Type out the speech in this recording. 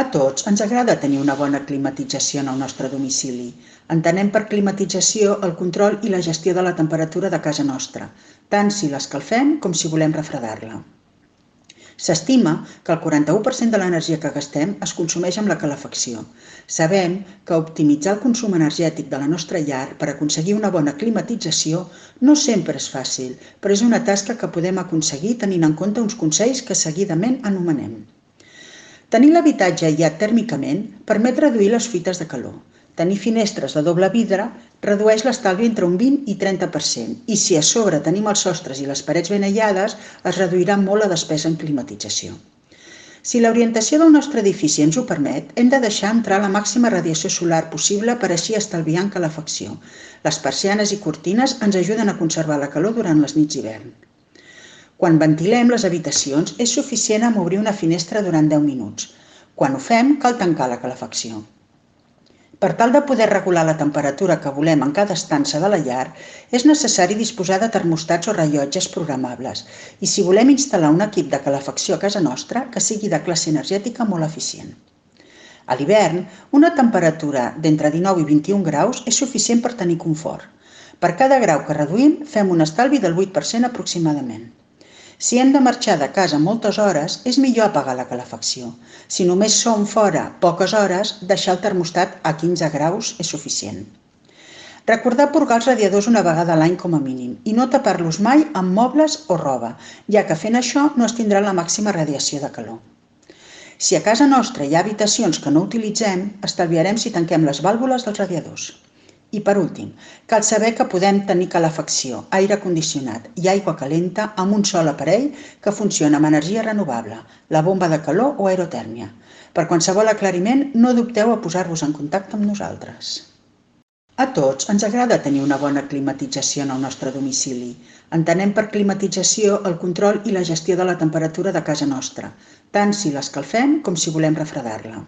A tots ens agrada tenir una bona climatització en el nostre domicili. Entenem per climatització el control i la gestió de la temperatura de casa nostra, tant si l'escalfem com si volem refredar-la. S'estima que el 41% de l'energia que gastem es consumeix amb la calefacció. Sabem que optimitzar el consum energètic de la nostra llar per aconseguir una bona climatització no sempre és fàcil, però és una tasca que podem aconseguir tenint en compte uns consells que seguidament anomenem. Tenir l'habitatge aïllat tèrmicament permet reduir les fuites de calor. Tenir finestres de doble vidre redueix l'estalvi entre un 20 i 30% i si a sobre tenim els sostres i les parets ben aïllades, es reduirà molt la despesa en climatització. Si l'orientació del nostre edifici ens ho permet, hem de deixar entrar la màxima radiació solar possible per així estalviar en calefacció. Les persianes i cortines ens ajuden a conservar la calor durant les nits d'hivern. Quan ventilem les habitacions, és suficient amb obrir una finestra durant 10 minuts. Quan ho fem, cal tancar la calefacció. Per tal de poder regular la temperatura que volem en cada estança de la llar, és necessari disposar de termostats o rellotges programables i si volem instal·lar un equip de calefacció a casa nostra, que sigui de classe energètica molt eficient. A l'hivern, una temperatura d'entre 19 i 21 graus és suficient per tenir confort. Per cada grau que reduïm, fem un estalvi del 8% aproximadament. Si hem de marxar de casa moltes hores, és millor apagar la calefacció. Si només som fora poques hores, deixar el termostat a 15 graus és suficient. Recordar purgar els radiadors una vegada a l'any com a mínim i no tapar-los mai amb mobles o roba, ja que fent això no es tindrà la màxima radiació de calor. Si a casa nostra hi ha habitacions que no utilitzem, estalviarem si tanquem les vàlvules dels radiadors. I per últim, cal saber que podem tenir calefacció, aire condicionat i aigua calenta amb un sol aparell que funciona amb energia renovable, la bomba de calor o aerotèrmia. Per qualsevol aclariment, no dubteu a posar-vos en contacte amb nosaltres. A tots ens agrada tenir una bona climatització en el nostre domicili. Entenem per climatització el control i la gestió de la temperatura de casa nostra, tant si l'escalfem com si volem refredar-la.